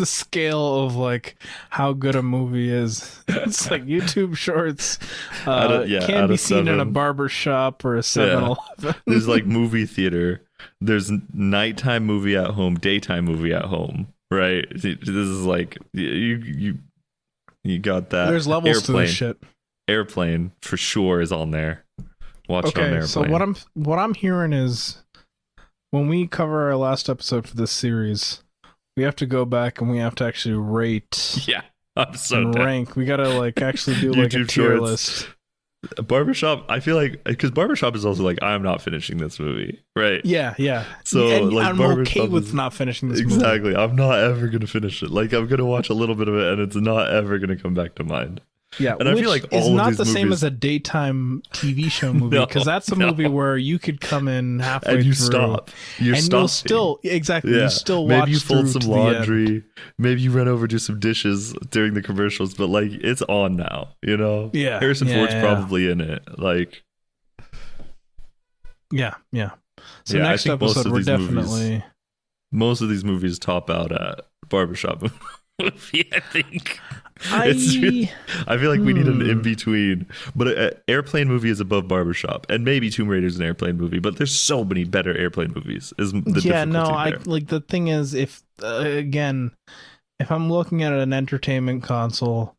scale of how good a movie is. It's like YouTube Shorts can be seen in a barber shop or a 7-Eleven. There's movie theater. There's nighttime movie at home, daytime movie at home. Right. This is you got that. There's levels to this shit. Airplane for sure is on there. Watch it on Airplane. So what I'm hearing is, when we cover our last episode for this series, we have to go back and we have to actually rate. Yeah, I'm so and down. rank. We gotta actually do a YouTube tier Shorts. list. Barbershop, I feel because Barbershop is also I'm not finishing this movie, right? Yeah. So and I'm Barbershop okay with is, not finishing this movie. Exactly. I'm not ever gonna finish it. I'm gonna watch a little bit of it, and it's not ever gonna come back to mind. Yeah, and I feel like all it's of not these the same movies- as a daytime TV show movie, because that's a movie where you could come in halfway and you through, stop. You're and stopping. you'll still you still watch. Maybe you fold through some to the end. laundry. Maybe you run over do some dishes during the commercials. But it's on now. Yeah, Harrison Ford's probably in it. Yeah. So Yeah, I next think most episode, of we're these definitely most of these movies top out at Barbershop movie. I think. I I feel like we need an in between, but an Airplane movie is above Barbershop, and maybe Tomb Raider's an Airplane movie. But there's so many better Airplane movies. Is the difficulty there. The thing is, if again, if I'm looking at an entertainment console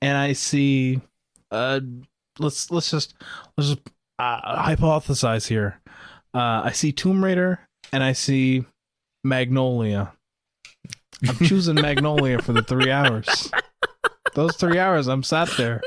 and I see, let's just hypothesize here, I see Tomb Raider and I see Magnolia. I'm choosing Magnolia for the 3 hours. Those 3 hours, I'm sat there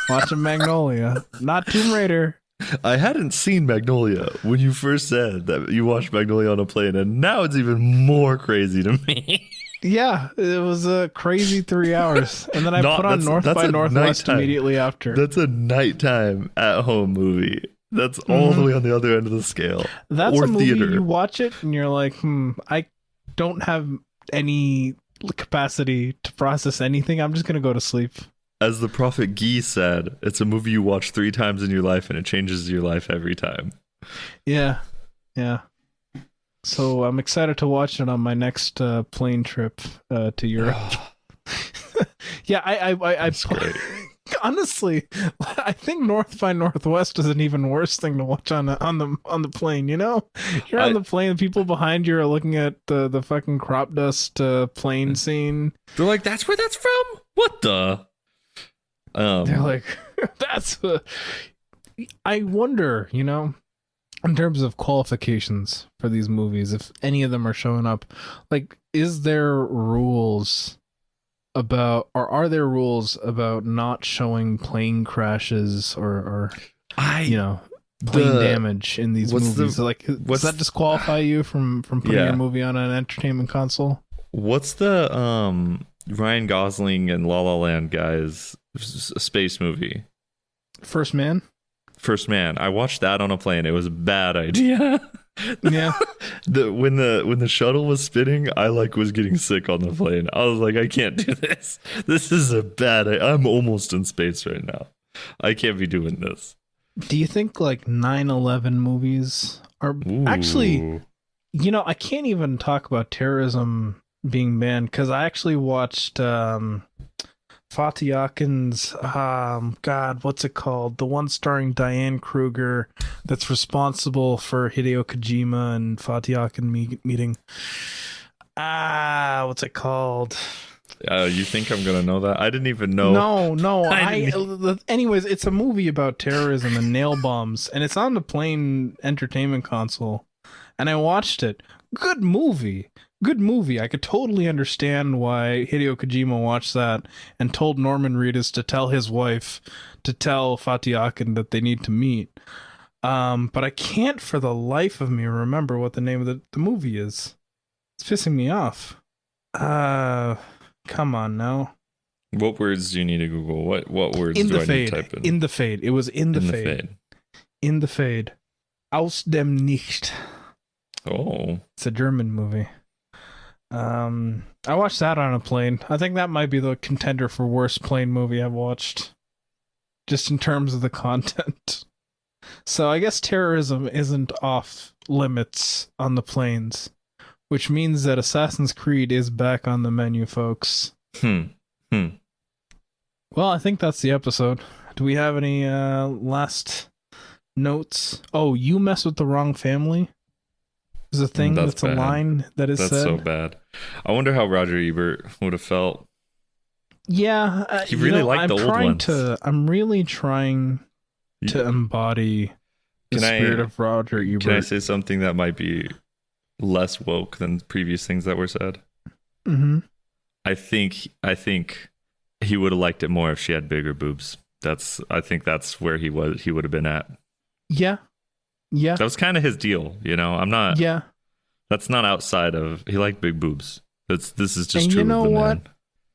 watching Magnolia, not Tomb Raider. I hadn't seen Magnolia when you first said that you watched Magnolia on a plane, and now it's even more crazy to me. Yeah, it was a crazy 3 hours. And then I put on North by Northwest immediately after. That's a nighttime at-home movie. That's all the way on the other end of the scale. That's or a movie theater. You watch it and you're like, I don't have any capacity to process anything. I'm just going to go to sleep. As the Prophet Guy said, it's a movie you watch 3 times in your life and it changes your life every time. Yeah. So I'm excited to watch it on my next plane trip to Europe. Yeah, I honestly, I think North by Northwest is an even worse thing to watch on the plane. You know, you're on the plane, people behind you are looking at the fucking crop dust plane scene. They're like, "That's where that's from? What the?" They're like, "That's." I wonder, you know, in terms of qualifications for these movies, if any of them are showing up, like, is there rules about, or are there rules about not showing plane crashes or you know, plane damage in these movies? Does that disqualify you from putting your movie on an entertainment console? What's the Ryan Gosling and La La Land guys space movie? First Man. I watched that on a plane. It was a bad idea. Yeah. When the shuttle was spinning, I was getting sick on the plane. I was like, I can't do this. This is a bad idea. I'm almost in space right now. I can't be doing this. Do you think like 9/11 movies are actually, you know, I can't even talk about terrorism being banned because I actually watched Fatih Akin's God, what's it called? The one starring Diane Kruger that's responsible for Hideo Kojima and Fatih Akin meeting. What's it called? You think I'm gonna know that? I didn't even know. No. Anyways, it's a movie about terrorism and nail bombs, and it's on the plane entertainment console. And I watched it. Good movie. I could totally understand why Hideo Kojima watched that and told Norman Reedus to tell his wife to tell Fatih Akin that they need to meet. But I can't for the life of me remember what the name of the movie is. It's pissing me off. Come on now. What words do you need to Google? What words do I need to type in? In the Fade. It was In the Fade. In the Fade. Aus dem Nicht. Oh. It's a German movie. I watched that on a plane. I think that might be the contender for worst plane movie I've watched, just in terms of the content. So I guess terrorism isn't off limits on the planes, which means that Assassin's Creed is back on the menu, folks. Well, I think that's the episode. Do we have any last notes? Oh, you mess with the wrong family is a thing. That's a line that is said. That's so bad. I wonder how Roger Ebert would have felt. Yeah, he really liked the old ones. I'm really trying to embody the spirit of Roger Ebert. Can I say something that might be less woke than previous things that were said? Mm-hmm. I think he would have liked it more if she had bigger boobs. I think that's where he would have been at. Yeah. That was kind of his deal, you know. I'm not. Yeah. That's not outside of. He liked big boobs. This is just true. You know of the what? man.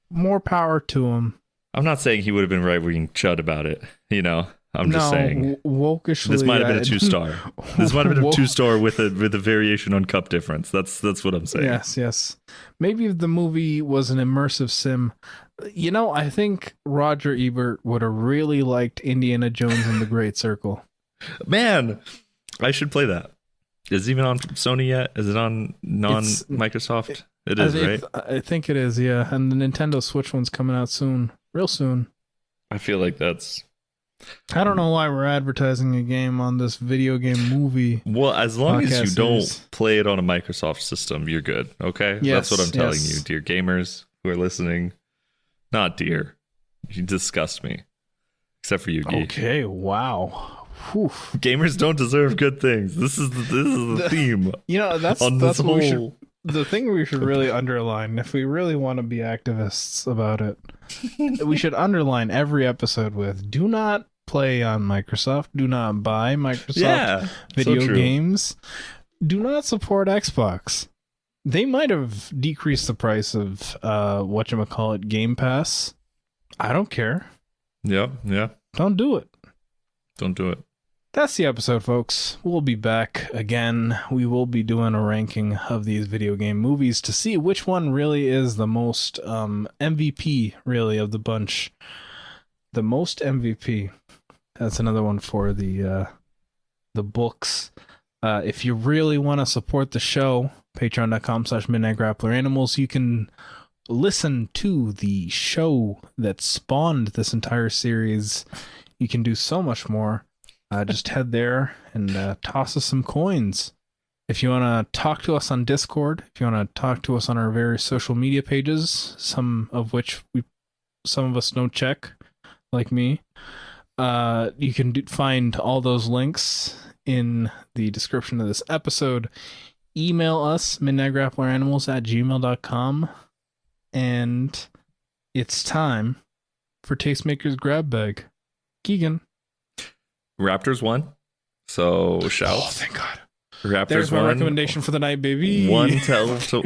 More power to him. I'm not saying he would have been right-wing chud about it. You know, I'm just saying. Wokishly, this might have been a 2-star. This might have been a 2-star with a variation on cup difference. That's what I'm saying. Yes. Maybe if the movie was an immersive sim. You know, I think Roger Ebert would have really liked Indiana Jones and the Great Circle. Man, I should play that. Is it even on Sony yet? Is it on non-Microsoft? It is, right? I think it is, yeah. And the Nintendo Switch one's coming out soon. Real soon. I feel like that's... I don't know why we're advertising a game on this video game movie. Well, as long as you don't play it on a Microsoft system, you're good, okay? Yes, that's what I'm telling you, dear gamers who are listening. Not dear. You disgust me. Except for you, Guy. Okay, wow. Whew. Gamers don't deserve good things. This is the theme. You know, that's on that's this what we should. whole. The thing we should really underline, if we really want to be activists about it, we should underline every episode with: do not play on Microsoft, do not buy Microsoft video games, do not support Xbox. They might have decreased the price of whatchamacallit Game Pass. I don't care. Yeah. Don't do it. Don't do it. That's the episode, folks. We'll be back again. We will be doing a ranking of these video game movies to see which one really is the most MVP, really, of the bunch. The most MVP. That's another one for the books. If you really want to support the show, patreon.com/midnightgrappleranimals, you can listen to the show that spawned this entire series. You can do so much more. Just head there and toss us some coins. If you want to talk to us on Discord, if you want to talk to us on our various social media pages, some of which some of us don't check, like me, you can find all those links in the description of this episode. Email us, midnightgrappleranimals@gmail.com, and it's time for Tastemaker's Grab Bag. Keigen. Raptors won. So shouts. Oh, thank God. Raptors There's my won. recommendation for the night, baby. 112 to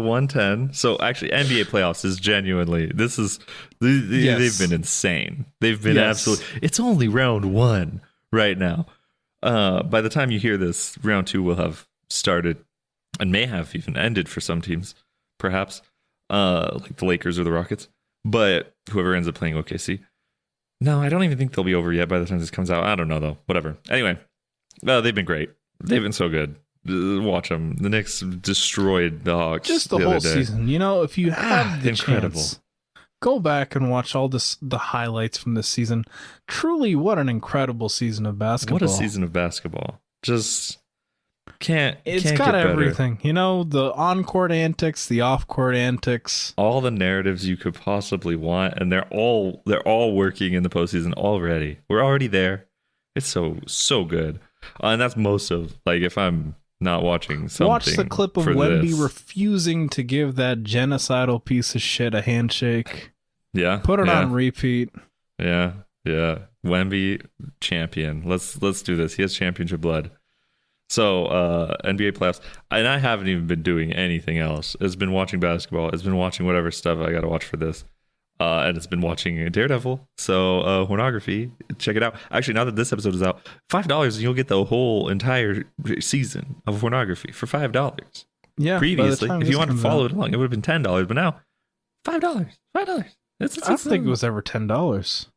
110. So actually, NBA playoffs is genuinely they've been insane. They've been absolutely. It's only round 1 right now. By the time you hear this, round 2 will have started and may have even ended for some teams, perhaps, like the Lakers or the Rockets. But whoever ends up playing OKC. No, I don't even think they'll be over yet by the time this comes out. I don't know, though. Whatever. Anyway, they've been great. They've been so good. Watch them. The Knicks destroyed the Hawks. Just the whole season. You know, if you have the chance, go back and watch all the highlights from this season. Truly, what an incredible season of basketball. What a season of basketball. Just It's can't got get everything. You know, the on-court antics, the off-court antics. All the narratives you could possibly want, and they're all working in the postseason already. We're already there. It's so good. And that's most of, like, if I'm not watching something. Watch the clip of Wemby refusing to give that genocidal piece of shit a handshake. Yeah. Put it on repeat. Yeah. Wemby, champion. Let's do this. He has championship blood. So, NBA playoffs, and I haven't even been doing anything else. It's been watching basketball. It's been watching whatever stuff I got to watch for this. And it's been watching Daredevil. So, pornography, check it out. Actually, now that this episode is out, $5 and you'll get the whole entire season of pornography for $5. Yeah. Previously, if you wanted to follow it along, it would have been $10, but now $5. $5. I don't think it was ever $10.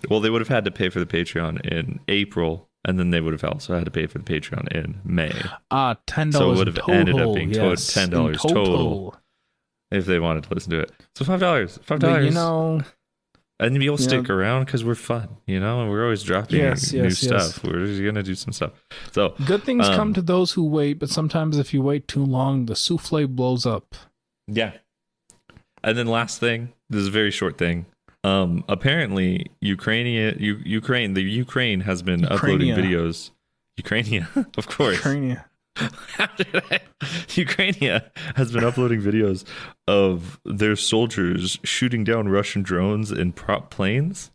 Well, they would have had to pay for the Patreon in April. And then they would have also had to pay for the Patreon in May. $10. So it would have total, ended up being $10 total if they wanted to listen to it. So $5. But, you know, and you'll stick around because we're fun, you know, and we're always dropping new stuff. We're just gonna do some stuff. So good things come to those who wait, but sometimes if you wait too long, the souffle blows up. Yeah. And then last thing, this is a very short thing. Apparently Ukraine has been uploading videos. Ukraine, of course. Ukraine has been uploading videos of their soldiers shooting down Russian drones in prop planes,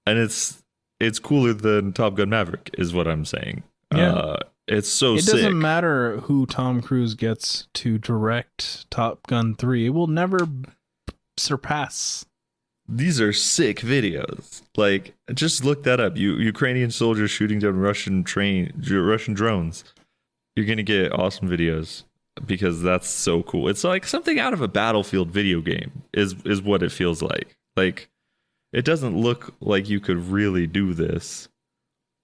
and it's cooler than Top Gun Maverick, is what I'm saying. Yeah. It's so sick. It doesn't matter who Tom Cruise gets to direct Top Gun 3. It will never surpass. These are sick videos. Like, just look that up. Ukrainian soldiers shooting down Russian drones. You're going to get awesome videos because that's so cool. It's like something out of a Battlefield video game is what it feels like. Like, it doesn't look like you could really do this,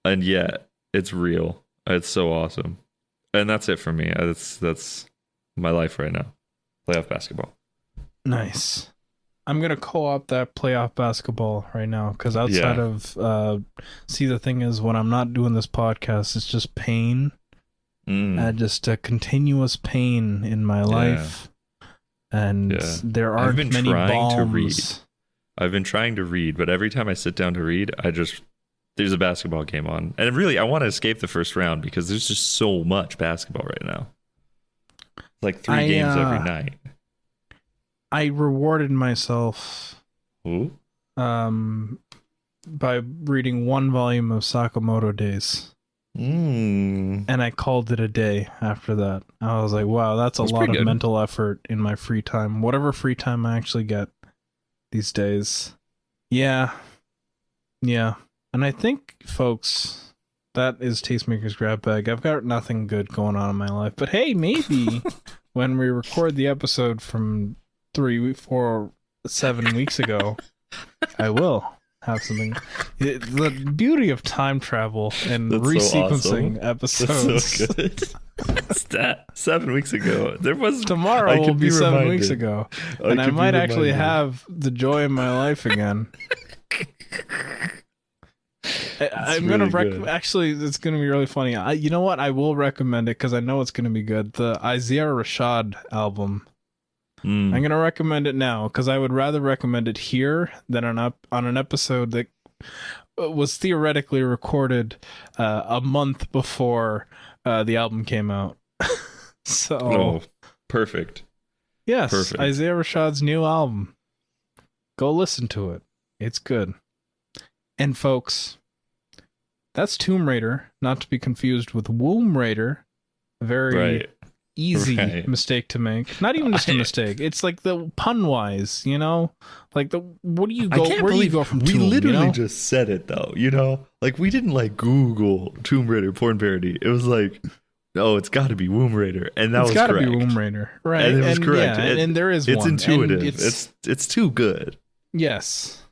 and yet it's real. It's so awesome. And that's it for me. That's my life right now. Playoff basketball. Nice. I'm going to co-op that playoff basketball right now because outside of, see, the thing is when I'm not doing this podcast, it's just pain. Just a continuous pain in my life. And there aren't many balms. I've been trying to read, but every time I sit down to read, I just there's a basketball game on. And really, I want to escape the first round because there's just so much basketball right now. Like 3 games every night. I rewarded myself Ooh. by reading 1 volume of Sakamoto Days. And I called it a day after that. I was like, wow, that's a lot of mental effort in my free time. Whatever free time I actually get these days. Yeah. And I think, folks, that is Tastemaker's Grab Bag. I've got nothing good going on in my life. But hey, maybe when we record the episode from 3, 4, 7 weeks ago, I will have something. The beauty of time travel and resequencing episodes. That's so good. What's that? 7 weeks ago. There was tomorrow will be 7 weeks ago, and I might actually have the joy in my life again. I'm really gonna actually. It's gonna be really funny. You know what? I will recommend it because I know it's gonna be good. The Isaiah Rashad album. I'm gonna recommend it now because I would rather recommend it here than on an episode that was theoretically recorded a month before the album came out. So, perfect. Yes, perfect. Isaiah Rashad's new album. Go listen to it. It's good. And folks, that's Tomb Raider, not to be confused with Womb Raider. A very easy mistake to make. Not even just a mistake. It's like the pun-wise, you know? Like what do you go? Where do you go from Tomb? We literally just said it though, you know? Like we didn't like Google Tomb Raider porn parody. It was like, oh, it's got to be Womb Raider, and that was correct. It's got to be Womb Raider, right? And it was correct. Yeah, and there is it's one. Intuitive. It's too good. Yes.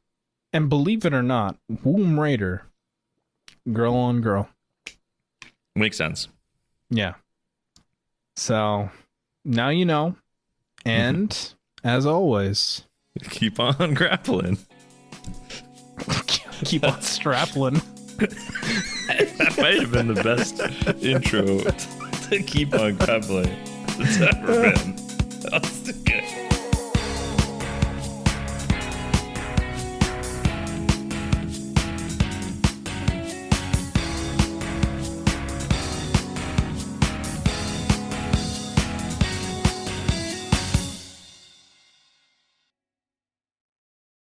And believe it or not, Womb Raider, girl on girl. Makes sense. Yeah. So, now you know. And, as always... keep on keep on strappling. That might have been the best intro to keep on grappling that's ever been.